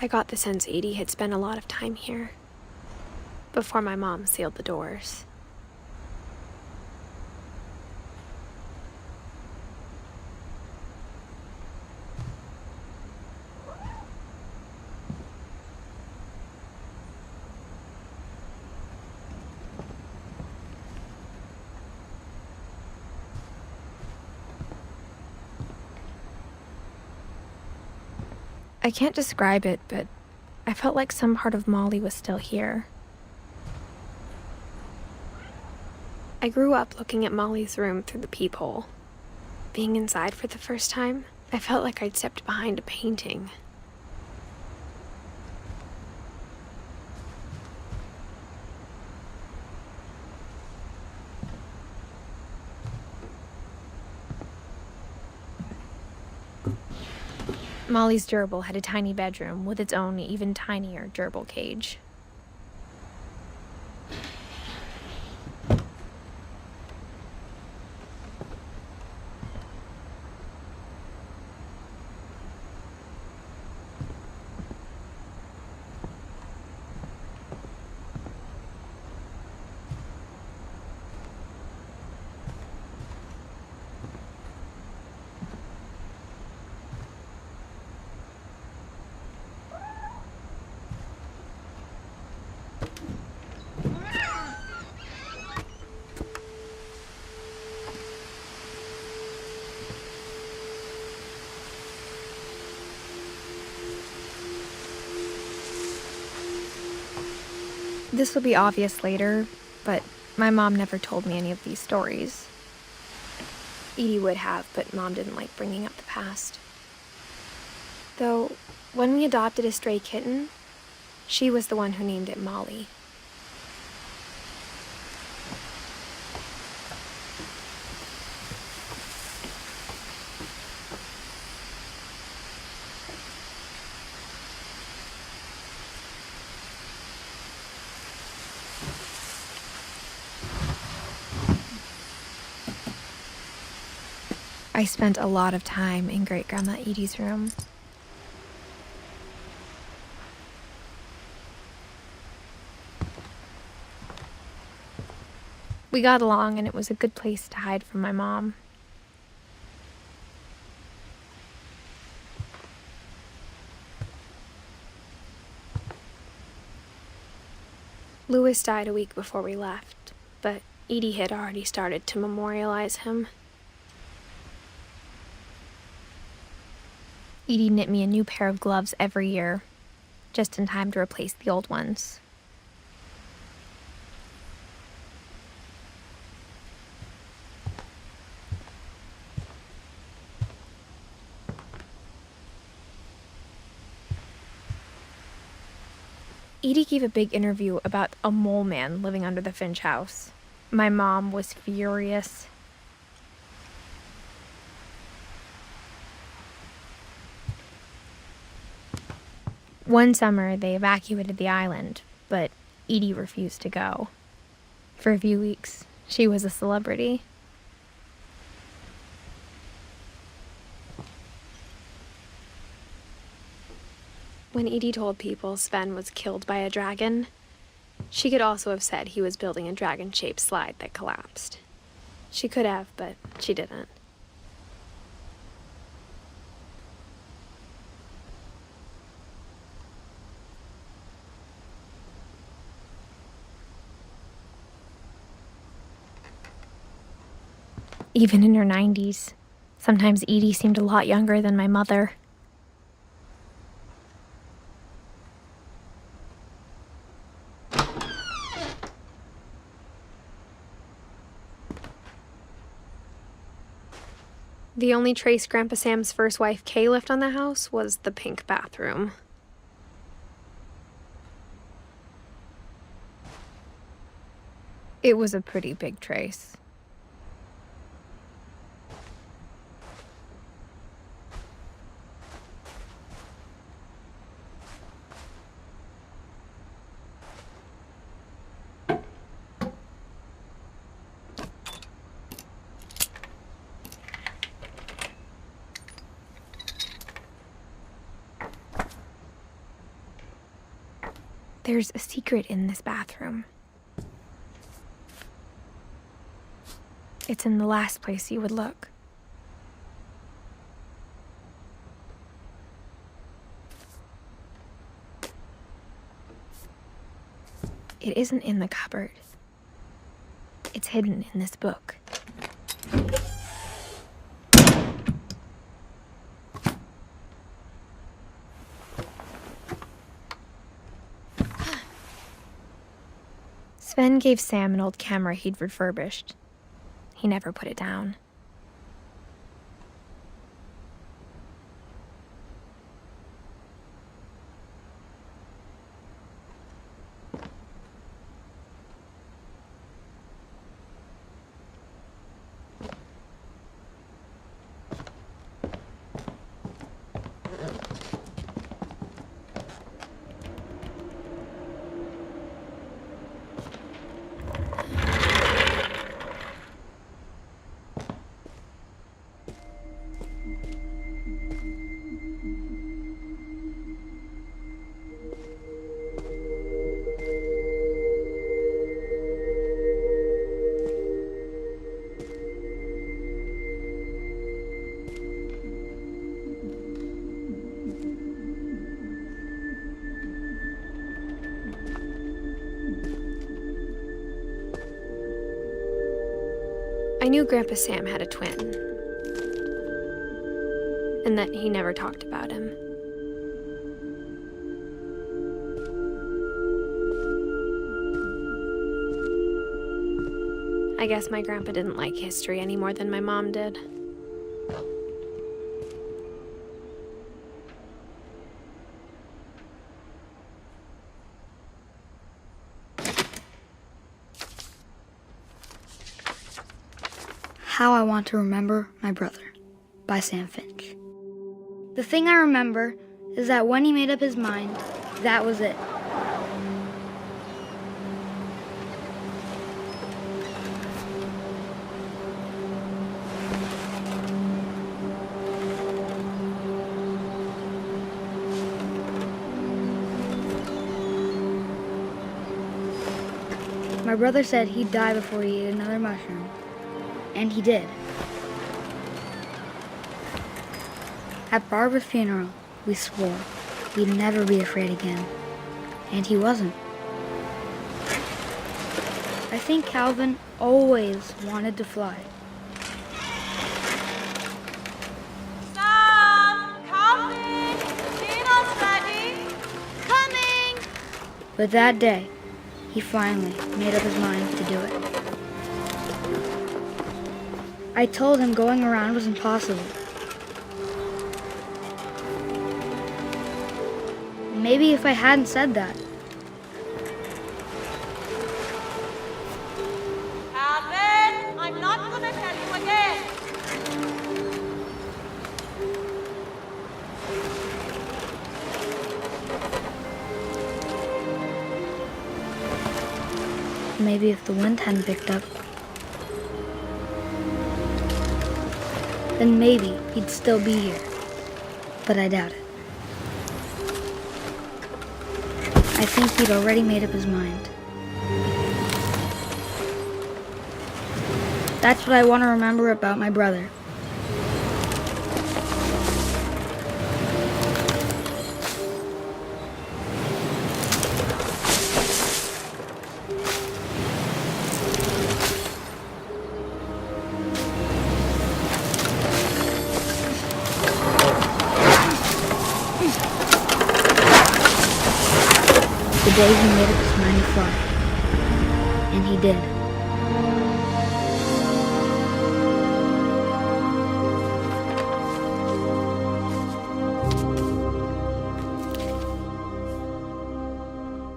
I got the sense Edie had spent a lot of time here, before my mom sealed the doors. I can't describe it, but I felt like some part of Molly was still here. I grew up looking at Molly's room through the peephole. Being inside for the first time, I felt like I'd stepped behind a painting. Molly's gerbil had a tiny bedroom with its own even tinier gerbil cage. This will be obvious later, but my mom never told me any of these stories. Edie would have, but Mom didn't like bringing up the past. Though, when we adopted a stray kitten, she was the one who named it Molly. I spent a lot of time in Great-Grandma Edie's room. We got along, and it was a good place to hide from my mom. Louis died a week before we left, but Edie had already started to memorialize him. Edie knit me a new pair of gloves every year, just in time to replace the old ones. Edie gave a big interview about a mole man living under the Finch house. My mom was furious. One summer, they evacuated the island, but Edie refused to go. For a few weeks, she was a celebrity. When Edie told people Sven was killed by a dragon, she could also have said he was building a dragon-shaped slide that collapsed. She could have, but she didn't. Even in her 90s, sometimes Edie seemed a lot younger than my mother. The only trace Grandpa Sam's first wife, Kay, left on the house was the pink bathroom. It was a pretty big trace. There's a secret in this bathroom. It's in the last place you would look. It isn't in the cupboard. It's hidden in this book. Sven gave Sam an old camera he'd refurbished. He never put it down. I knew Grandpa Sam had a twin, and that he never talked about him. I guess my grandpa didn't like history any more than my mom did. How I Want to Remember My Brother by Sam Finch. The thing I remember is that when he made up his mind, that was it. My brother said he'd die before he ate another mushroom. And he did. At Barbara's funeral, we swore we'd never be afraid again. And he wasn't. I think Calvin always wanted to fly. Stop! Calvin! Dinner's ready! Coming! But that day, he finally made up his mind to do it. I told him going around was impossible. Maybe if I hadn't said that. Calvin, I'm not gonna tell you again. Maybe if the wind hadn't picked up, then maybe he'd still be here. But I doubt it. I think he'd already made up his mind. That's what I want to remember about my brother. The day he made up his mind to fly. And he did.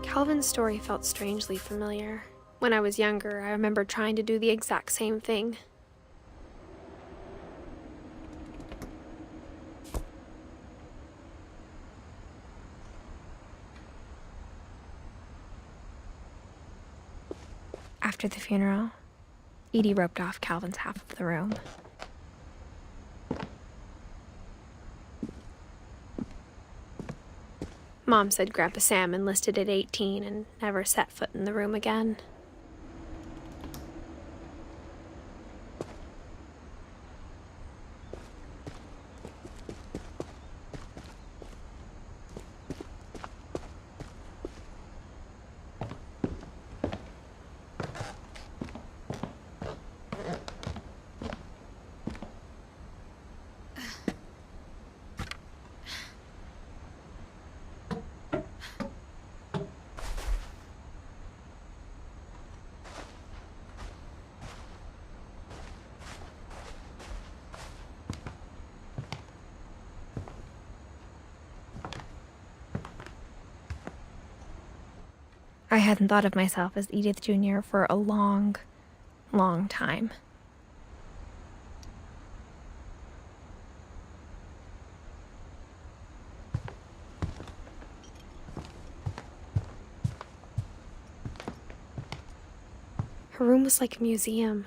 Calvin's story felt strangely familiar. When I was younger, I remember trying to do the exact same thing. After the funeral, Edie roped off Calvin's half of the room. Mom said Grandpa Sam enlisted at 18 and never set foot in the room again. I hadn't thought of myself as Edith Jr. for a long, long time. Her room was like a museum.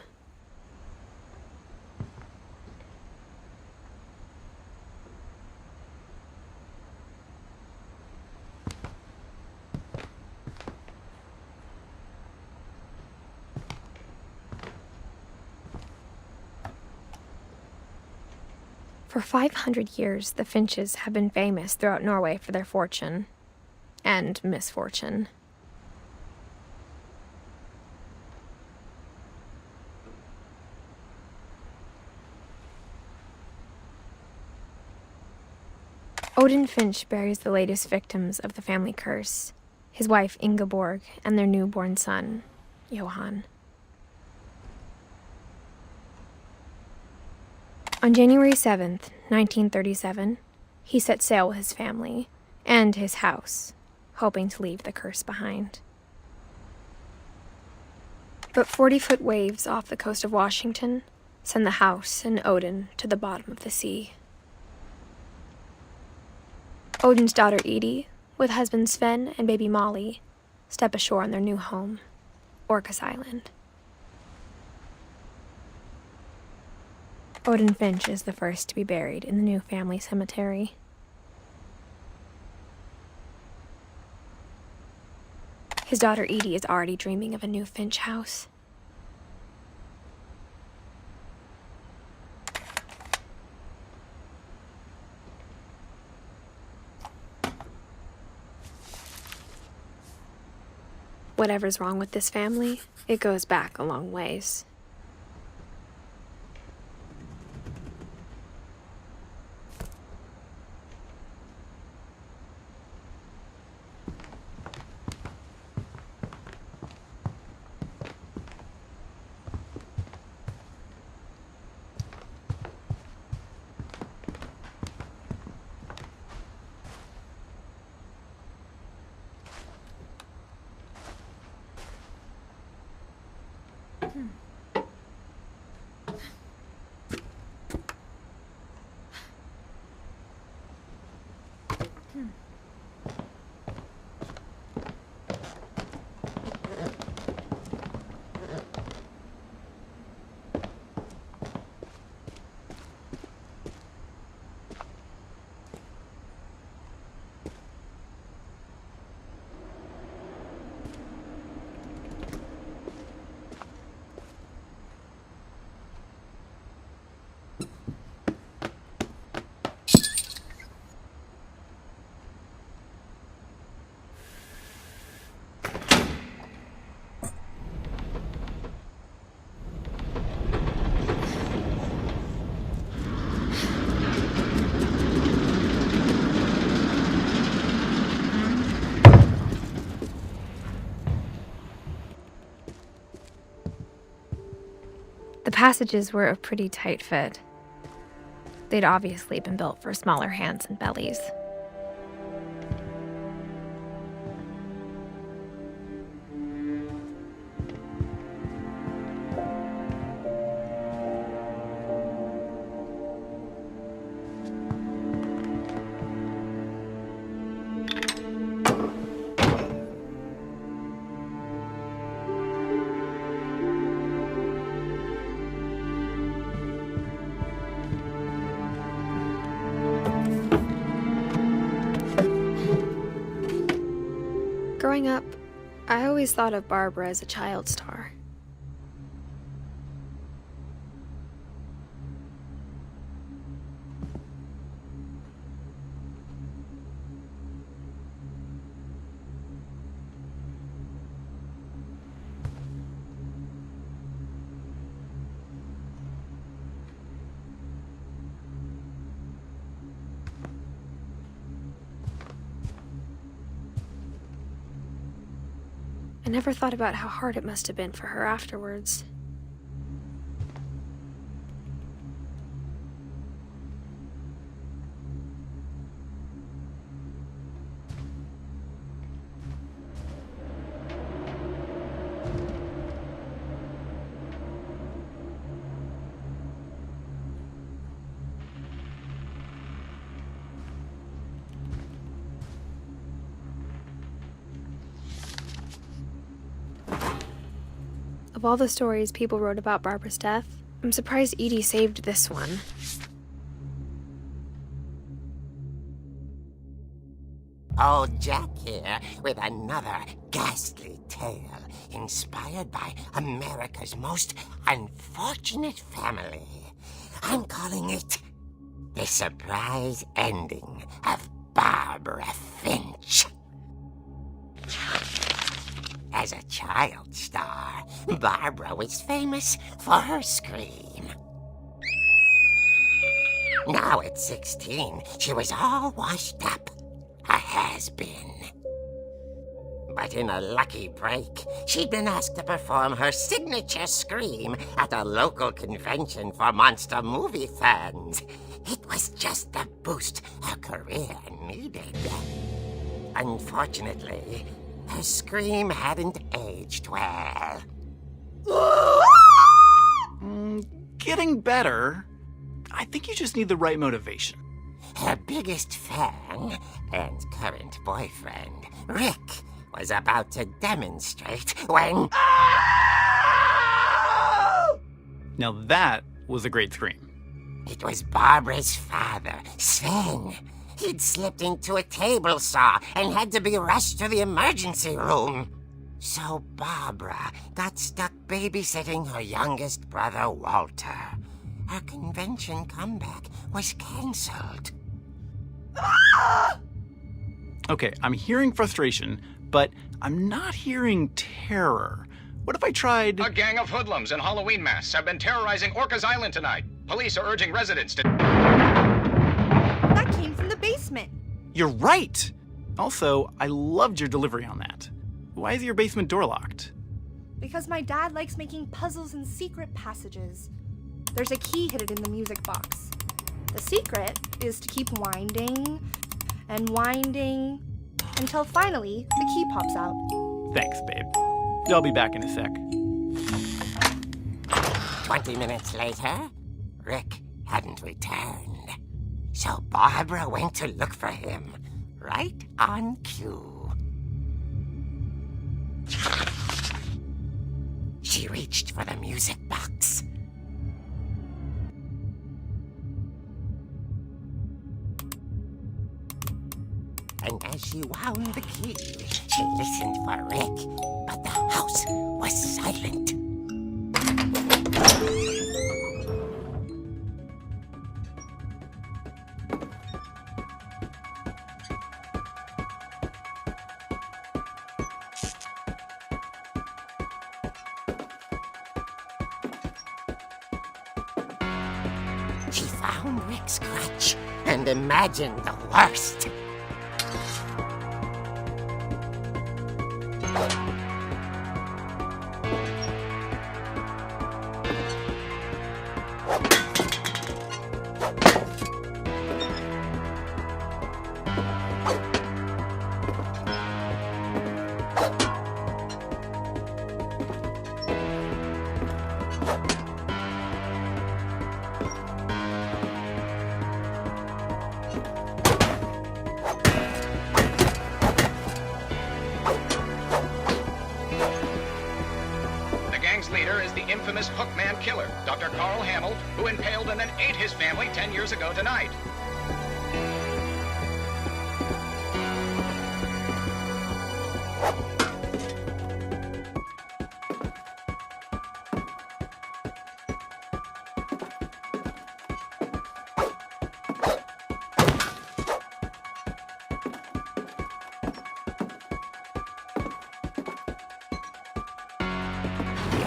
For 500 years, the Finches have been famous throughout Norway for their fortune and misfortune. Odin Finch buries the latest victims of the family curse, his wife Ingeborg and their newborn son, Johan. On January 7th, 1937, he set sail with his family and his house, hoping to leave the curse behind. But 40-foot waves off the coast of Washington send the house and Odin to the bottom of the sea. Odin's daughter Edie, with husband Sven and baby Molly, step ashore on their new home, Orcas Island. Odin Finch is the first to be buried in the new family cemetery. His daughter Edie is already dreaming of a new Finch house. Whatever's wrong with this family, it goes back a long ways. The passages were a pretty tight fit. They'd obviously been built for smaller hands and bellies. Growing up, I always thought of Barbara as a child star. I never thought about how hard it must have been for her afterwards. Of all the stories people wrote about Barbara's death, I'm surprised Edie saved this one. Old Jack here with another ghastly tale inspired by America's most unfortunate family. I'm calling it The Surprise Ending of Barbara Finch. As a child star, Barbara was famous for her scream. Now at 16, she was all washed up, a has-been. But in a lucky break, she'd been asked to perform her signature scream at a local convention for monster movie fans. It was just the boost her career needed. Unfortunately, her scream hadn't aged well. Getting better. I think you just need the right motivation. Her biggest fan and current boyfriend, Rick, was about to demonstrate when... Now that was a great scream. It was Barbara's father, Sven. He'd slipped into a table saw and had to be rushed to the emergency room. So Barbara got stuck babysitting her youngest brother, Walter. Her convention comeback was cancelled. Okay, I'm hearing frustration, but I'm not hearing terror. What if I tried... A gang of hoodlums in Halloween masks have been terrorizing Orcas Island tonight. Police are urging residents to... That came from the basement. You're right! Also, I loved your delivery on that. Why is your basement door locked? Because my dad likes making puzzles and secret passages. There's a key hidden in the music box. The secret is to keep winding and winding until finally the key pops out. Thanks, babe. I'll be back in a sec. 20 minutes later, Rick hadn't returned. So Barbara went to look for him, right on cue. She reached for the music box. And as she wound the key, she listened for Rick, but the house was silent. She found Rick's crutch and imagined the worst. Leader is the infamous Hookman killer, Dr. Carl Hamill, who impaled and then ate his family 10 years ago tonight.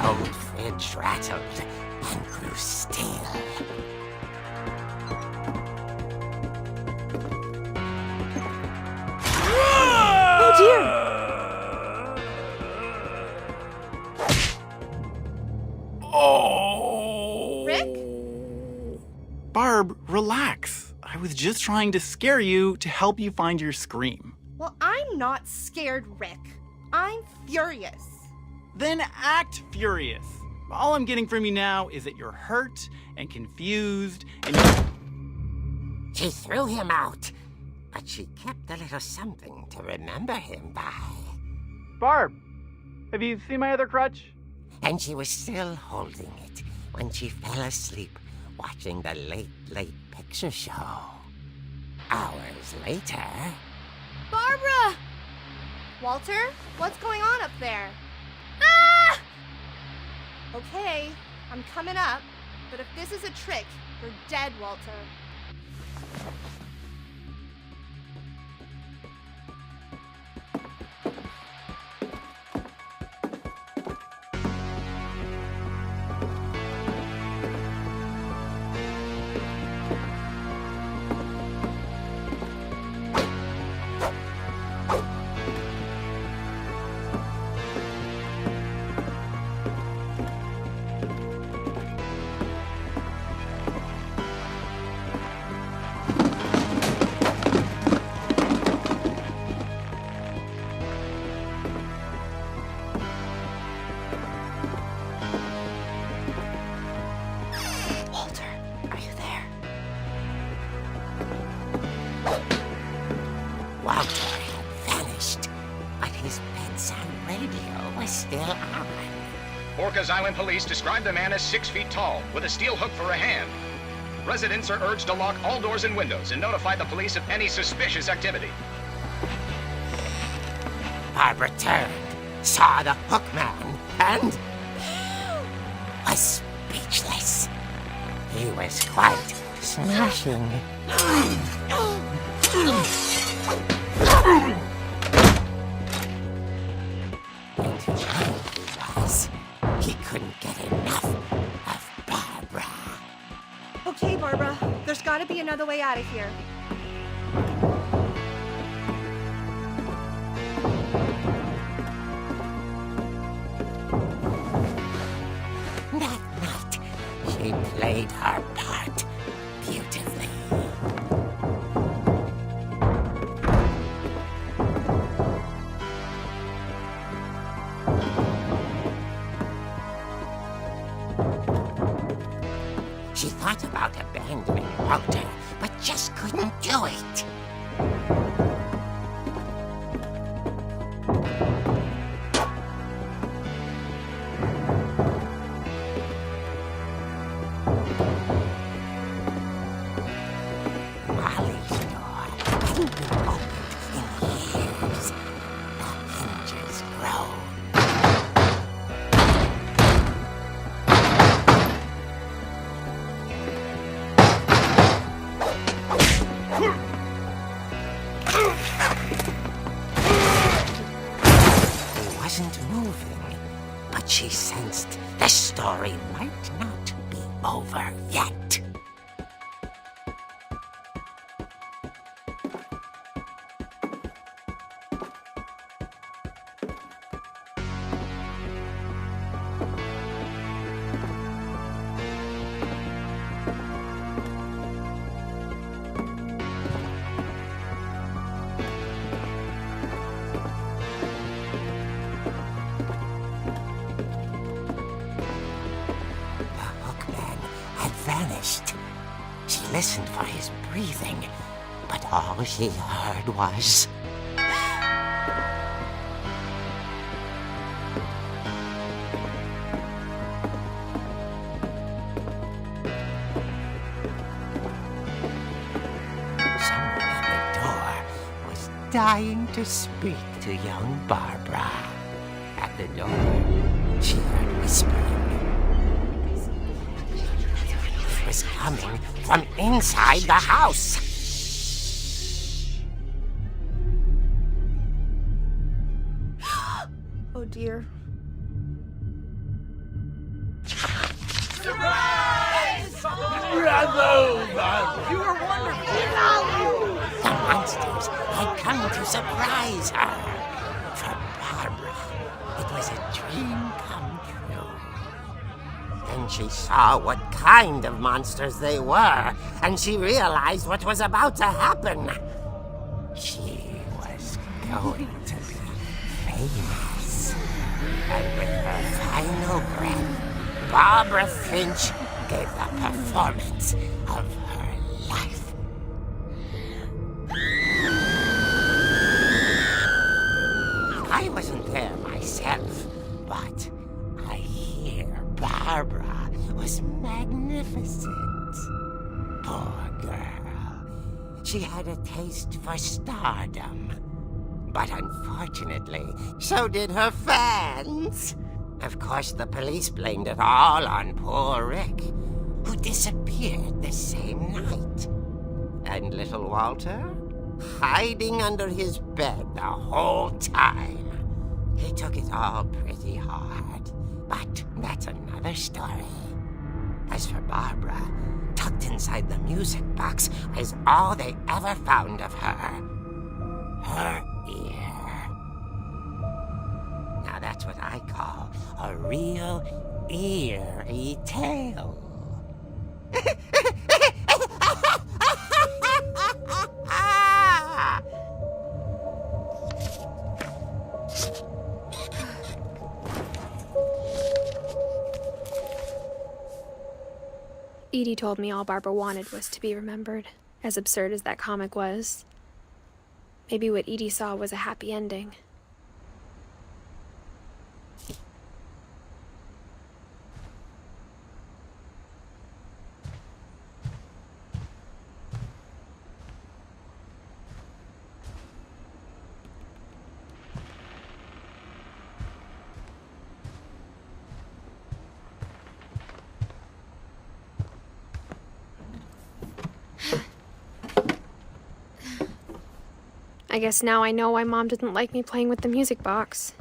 old fridge rattled and grew still. Oh dear! Oh! Rick? Barb, relax. I was just trying to scare you to help you find your scream. Well, I'm not scared, Rick. I'm furious. Then act furious. All I'm getting from you now is that you're hurt and confused and She threw him out, but she kept a little something to remember him by. Barb, have you seen my other crutch? And she was still holding it when she fell asleep watching the late picture show. Hours later... Barbara! Walter, what's going on up there? Ah! Okay, I'm coming up, but if this is a trick, you're dead, Walter. Walter had vanished, but his bedside radio was still on. Orcas Island police describe the man as 6 feet tall, with a steel hook for a hand. Residents are urged to lock all doors and windows and notify the police of any suspicious activity. Barbara turned, saw the hook man, and was speechless. He was quite smashing. And who he was, he couldn't get enough of Barbara. Okay, Barbara, there's gotta be another way out of here. That night, she played her part beautifully. She thought about abandoning Walter, but just couldn't do it. Molly's door hadn't been opened in years. The hinges groaned. He wasn't moving, but she sensed the story might not be over yet. Vanished. She listened for his breathing, but all she heard was... Someone at the door was dying to speak to young Barbara. At the door, she heard whispering. Was coming from inside the house. Oh dear. Bravo, Barbara! You were wonderful! The monsters had come to surprise her. For Barbara, it was a dream come true. Then she saw what kind of monsters they were, and she realized what was about to happen. She was going to be famous. And with her final breath, Barbara Finch gave the performance of her life. I wasn't there myself, but I hear Barbara was magnificent. Poor girl. She had a taste for stardom. But unfortunately, so did her fans. Of course, the police blamed it all on poor Rick, who disappeared the same night. And little Walter? Hiding under his bed the whole time. He took it all pretty hard, but that's another story. As for Barbara, tucked inside the music box is all they ever found of her. Her ear. Now that's what I call a real eerie tale. Edie told me all Barbara wanted was to be remembered, as absurd as that comic was. Maybe what Edie saw was a happy ending. I guess now I know why Mom didn't like me playing with the music box.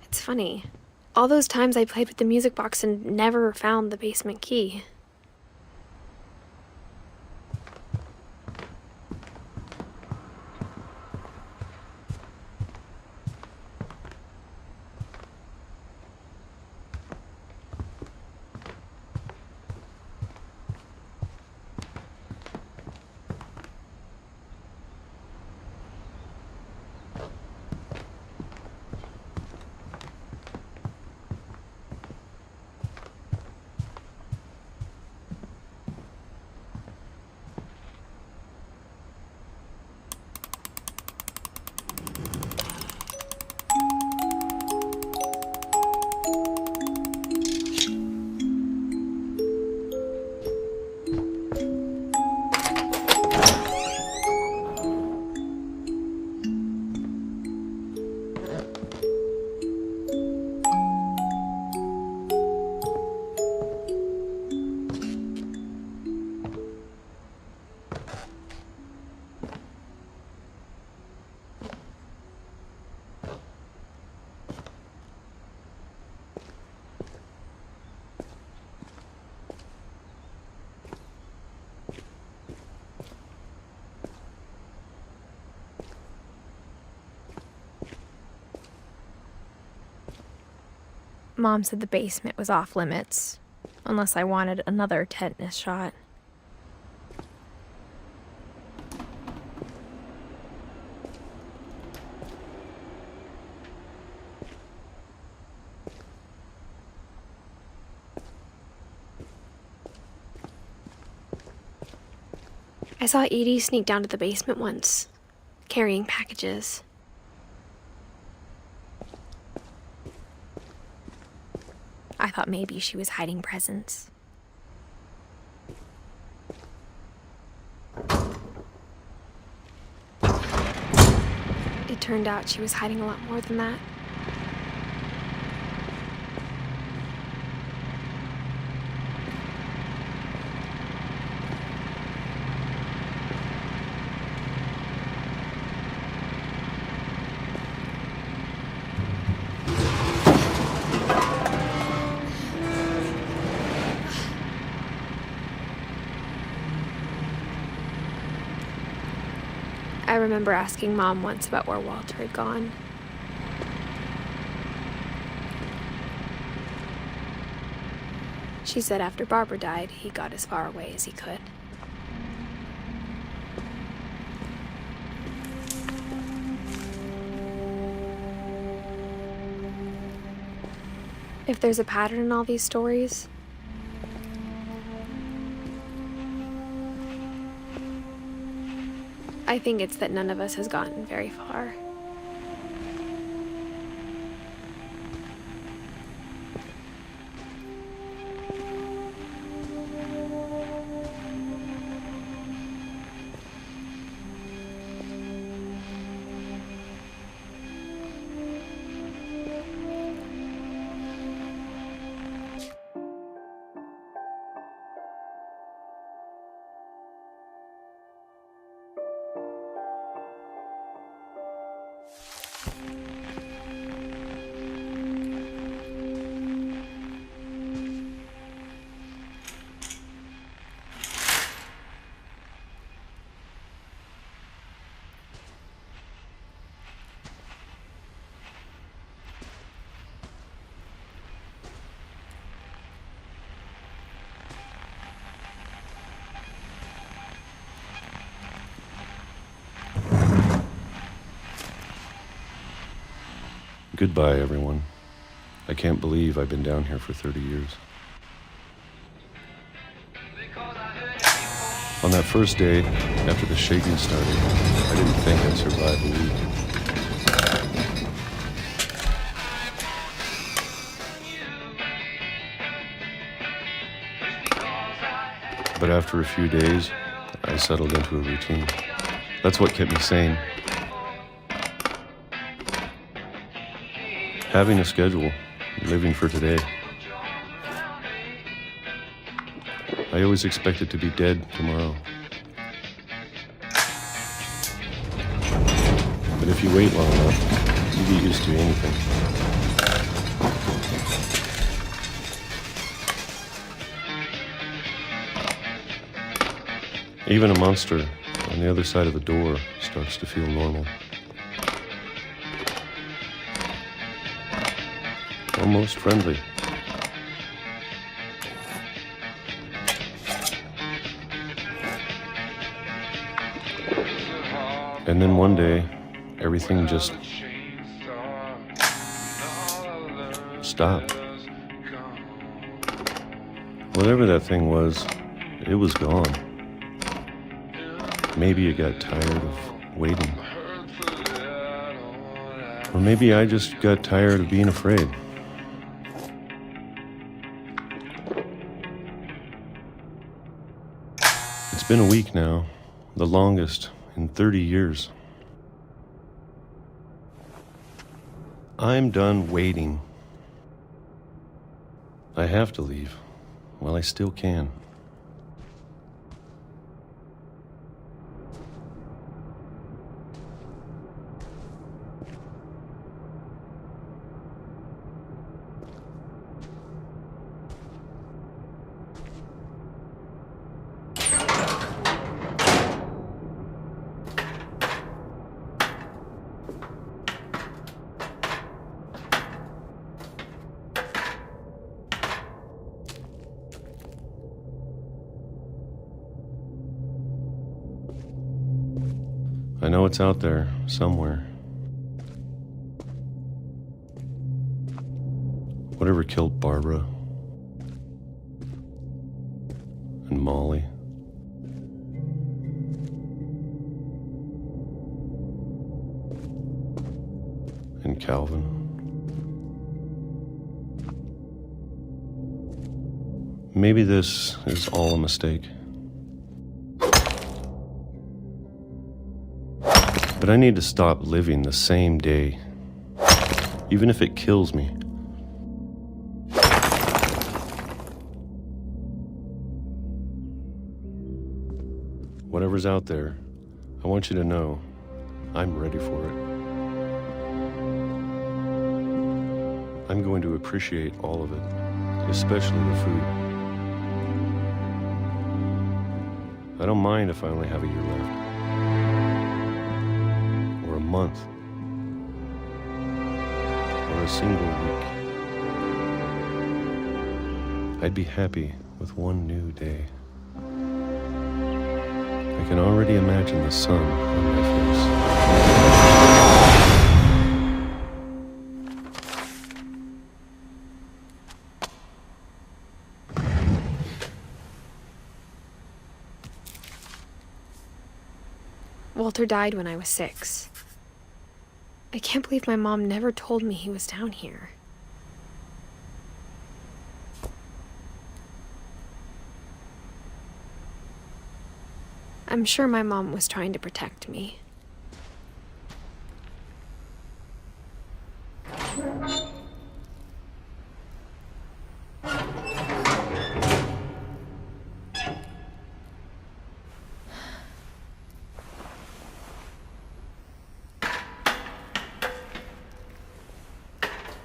It's funny. All those times I played with the music box and never found the basement key. Mom said the basement was off limits, unless I wanted another tetanus shot. I saw Edie sneak down to the basement once, carrying packages. thought maybe she was hiding presents. It turned out she was hiding a lot more than that. I remember asking Mom once about where Walter had gone. She said after Barbara died, he got as far away as he could. If there's a pattern in all these stories, I think it's that none of us has gotten very far. Goodbye, everyone. I can't believe I've been down here for 30 years. On that first day, after the shaking started, I didn't think I'd survive a week. But after a few days, I settled into a routine. That's what kept me sane. Having a schedule, living for today. I always expected to be dead tomorrow. But if you wait long enough, you get used to anything. Even a monster on the other side of the door starts to feel normal. Almost friendly. And then one day, everything just stopped. Whatever that thing was, it was gone. Maybe it got tired of waiting. Or maybe I just got tired of being afraid. It's been a week now, the longest in 30 years. I'm done waiting. I have to leave while I still can. I know it's out there, somewhere. Whatever killed Barbara and Molly. And Calvin. Maybe this is all a mistake. But I need to stop living the same day, even if it kills me. Whatever's out there, I want you to know I'm ready for it. I'm going to appreciate all of it, especially the food. I don't mind if I only have a year left. Or a month. Or a single week. I'd be happy with one new day. I can already imagine the sun on my face. Walter died when I was 6. I can't believe my mom never told me he was down here. I'm sure my mom was trying to protect me.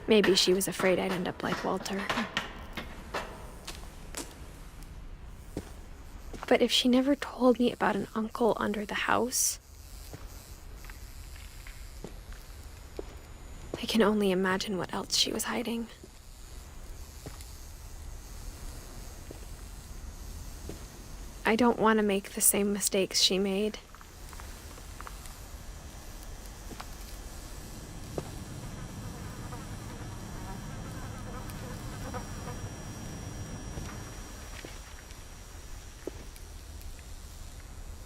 Maybe she was afraid I'd end up like Walter. But if she never told me about an uncle under the house, I can only imagine what else she was hiding. I don't want to make the same mistakes she made.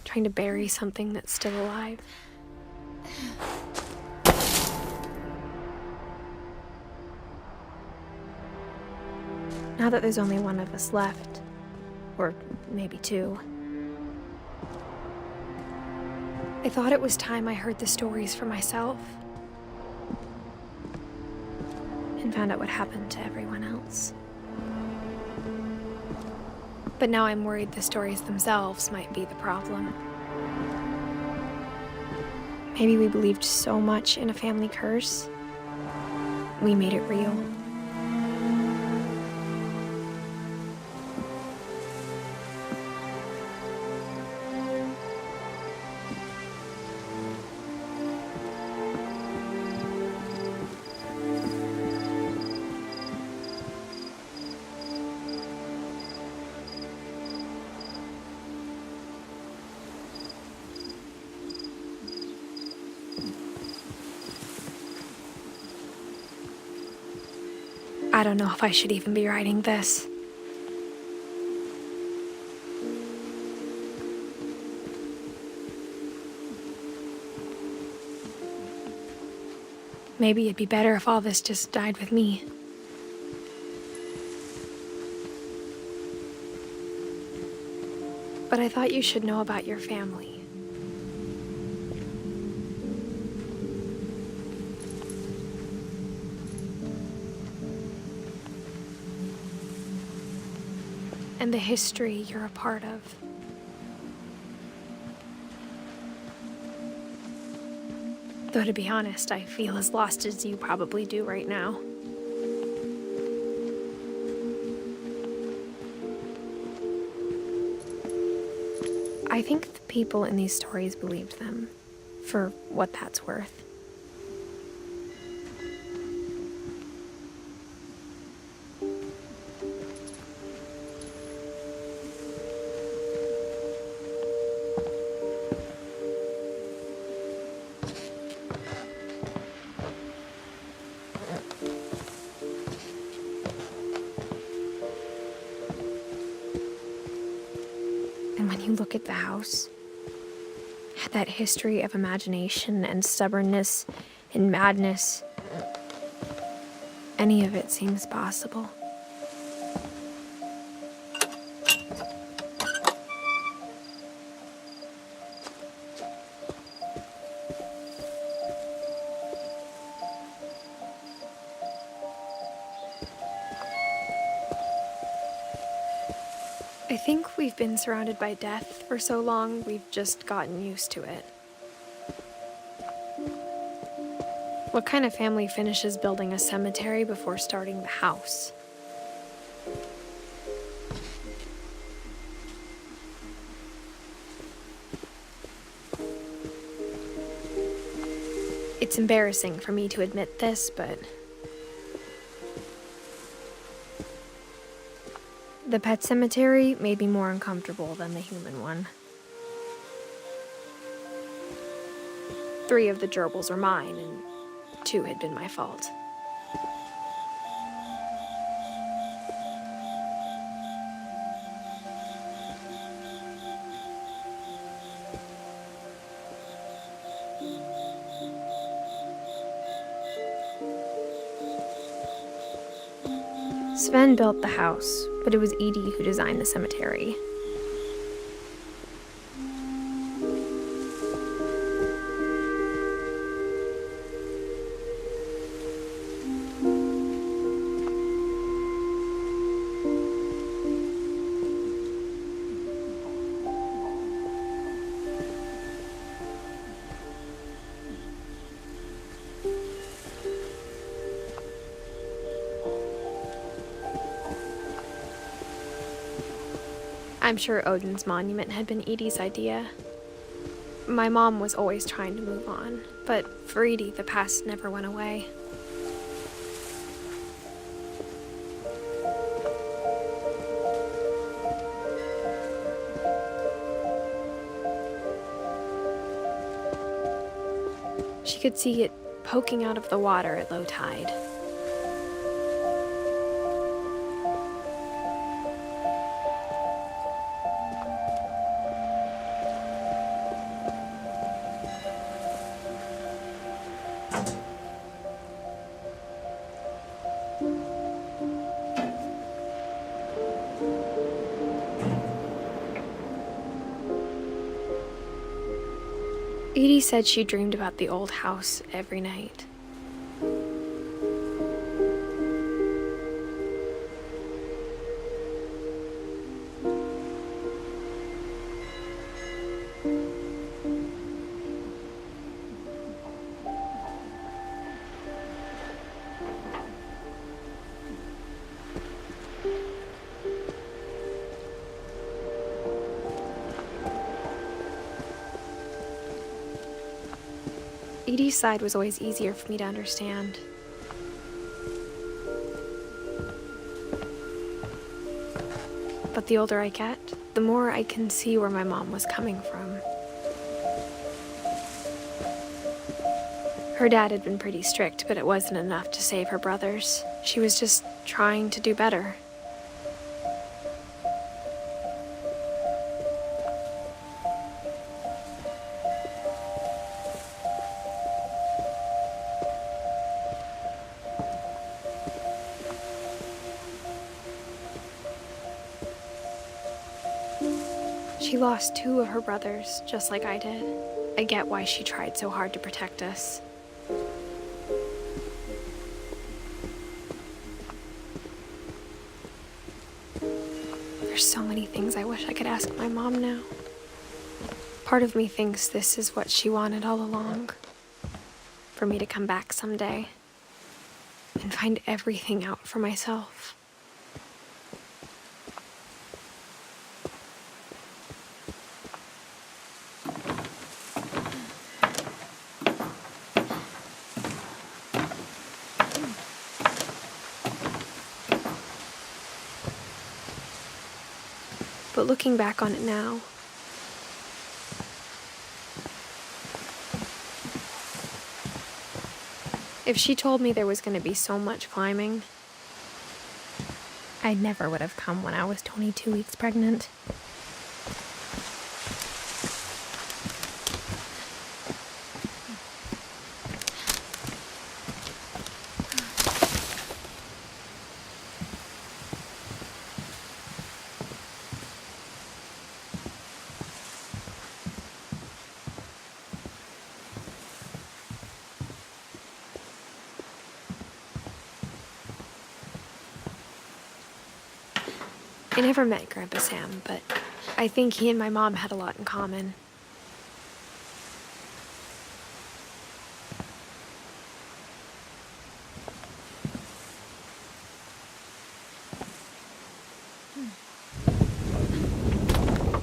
Trying to bury something that's still alive. Now that there's only one of us left, or maybe 2, I thought it was time I heard the stories for myself and found out what happened to everyone else. But now I'm worried the stories themselves might be the problem. Maybe we believed so much in a family curse, we made it real. I don't know if I should even be writing this. Maybe it'd be better if all this just died with me. But I thought you should know about your family. And the history you're a part of. Though to be honest, I feel as lost as you probably do right now. I think the people in these stories believed them, for what that's worth. And when you look at the house, that history of imagination and stubbornness and madness, any of it seems possible. I think we've been surrounded by death for so long, we've just gotten used to it. What kind of family finishes building a cemetery before starting the house? It's embarrassing for me to admit this, but the pet cemetery made me more uncomfortable than the human one. 3 of the gerbils are mine, and 2 had been my fault. Sven built the house, but it was Edie who designed the cemetery. I'm sure Odin's monument had been Edie's idea. My mom was always trying to move on, but for Edie, the past never went away. She could see it poking out of the water at low tide. Edie said she dreamed about the old house every night. Edie's side was always easier for me to understand. But the older I get, the more I can see where my mom was coming from. Her dad had been pretty strict, but it wasn't enough to save her brothers. She was just trying to do better. She lost 2 of her brothers, just like I did. I get why she tried so hard to protect us. There's so many things I wish I could ask my mom now. Part of me thinks this is what she wanted all along. For me to come back someday and find everything out for myself. But looking back on it now, if she told me there was going to be so much climbing, I never would have come when I was 22 weeks pregnant. I never met Grandpa Sam, but I think he and my mom had a lot in common.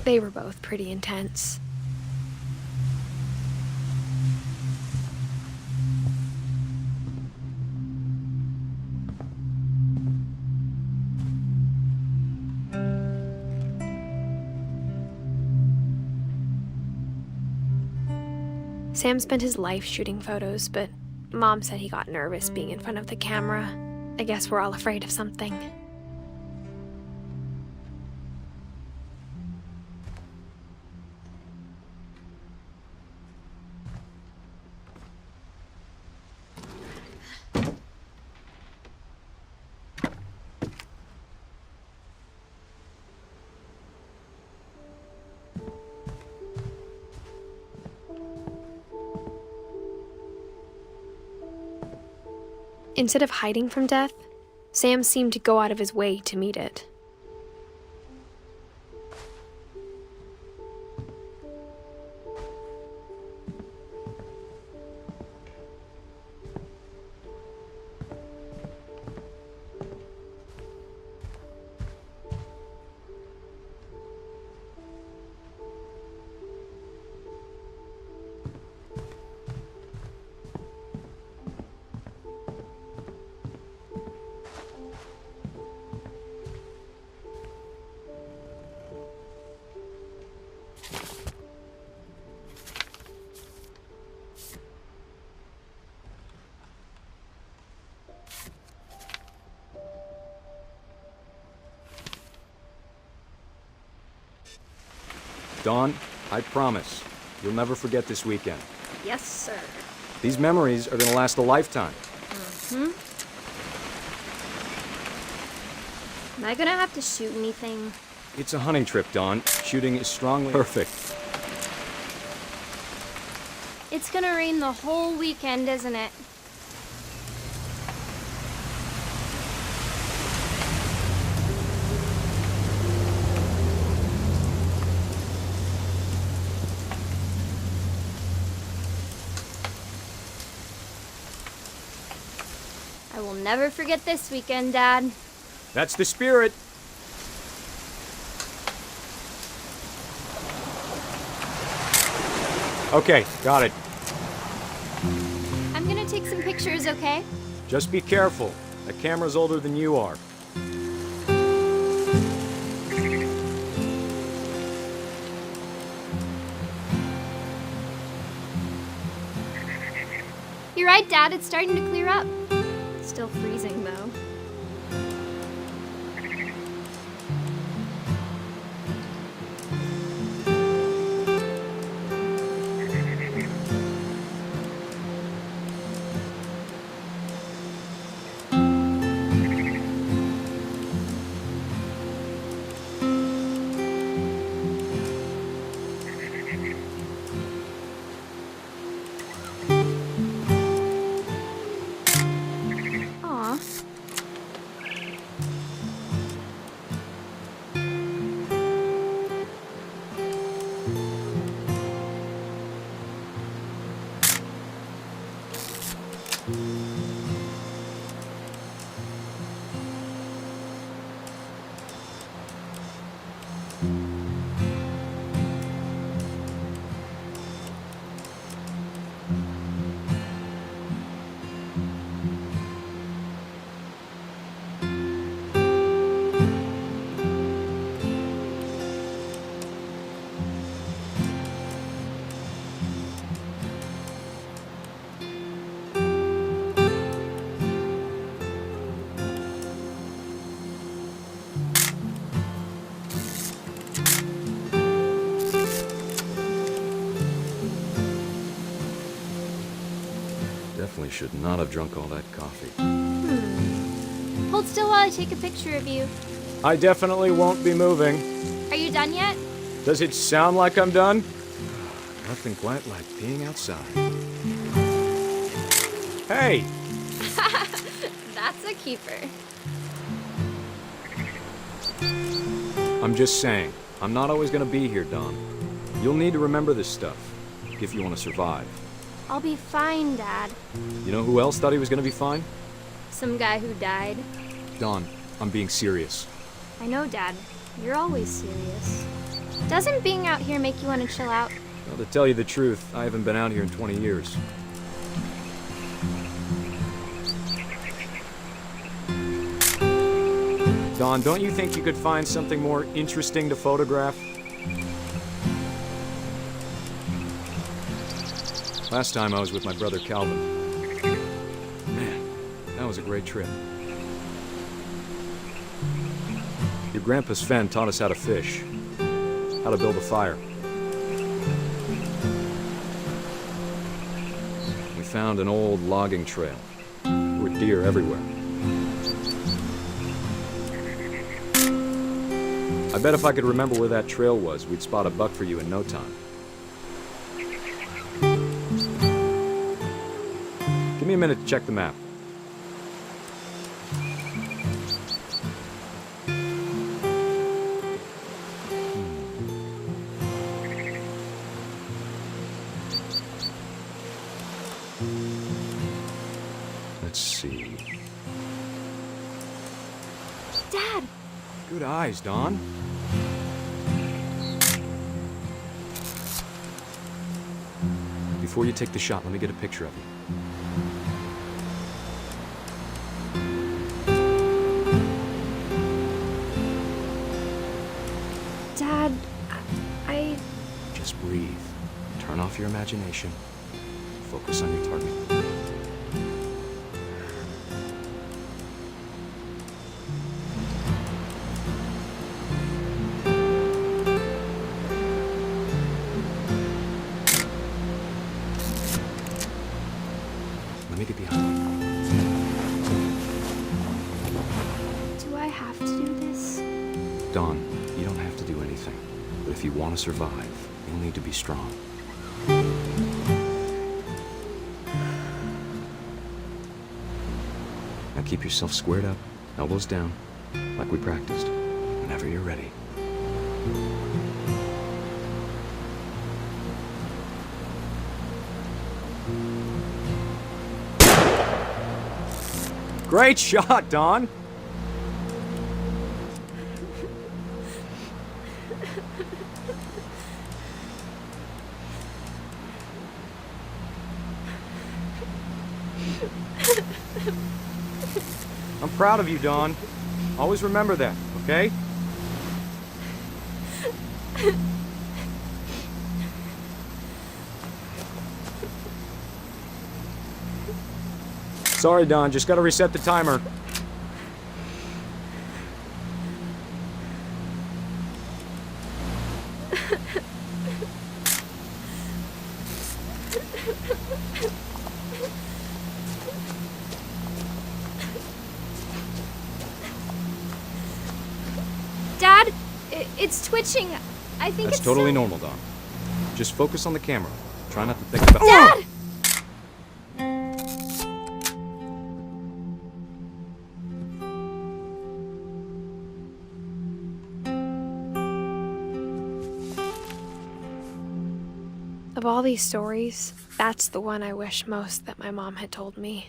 They were both pretty intense. Sam spent his life shooting photos, but Mom said he got nervous being in front of the camera. I guess we're all afraid of something. Instead of hiding from death, Sam seemed to go out of his way to meet it. Dawn, I promise, you'll never forget this weekend. Yes, sir. These memories are gonna last a lifetime. Am I gonna have to shoot anything? It's a hunting trip, Dawn. Shooting is strongly perfect. It's gonna rain the whole weekend, isn't it? I will never forget this weekend, Dad. That's the spirit. Okay, got it. I'm gonna take some pictures, okay? Just be careful. That camera's older than you are. You're right, Dad. It's starting to clear up. Still freezing, though. Definitely should not have drunk all that coffee. Hold still while I take a picture of you. I definitely won't be moving. Are you done yet? Does it sound like I'm done? Nothing quite like being outside. Hey! That's a keeper. I'm just saying, I'm not always gonna be here, Dawn. You'll need to remember this stuff, if you want to survive. I'll be fine, Dad. You know who else thought he was gonna be fine? Some guy who died. Dawn, I'm being serious. I know, Dad. You're always serious. Doesn't being out here make you want to chill out? Well, to tell you the truth, I haven't been out here in 20 years. Dawn, don't you think you could find something more interesting to photograph? Last time I was with my brother Calvin. Man, that was a great trip. Your grandpa Sven taught us how to fish, how to build a fire. We found an old logging trail. There were deer everywhere. I bet if I could remember where that trail was, we'd spot a buck for you in no time. Give me a minute to check the map. Let's see. Dad! Good eyes, Dawn. Before you take the shot, let me get a picture of you. Dad, I... Just breathe. Turn off your imagination. Focus on your target. Let me get behind you. Do I have to do this? Dawn, you don't have to do anything. But if you want to survive, you'll need to be strong. Now keep yourself squared up, elbows down, like we practiced. Whenever you're ready. Great shot, Dawn! I'm proud of you, Dawn. Always remember that, okay? Sorry, Dawn, just gotta reset the timer. Dad, it's twitching. I think That's it's totally so... normal, Dawn. Just focus on the camera. Try not to think about... Dad! Of all these stories, that's the one I wish most that my mom had told me.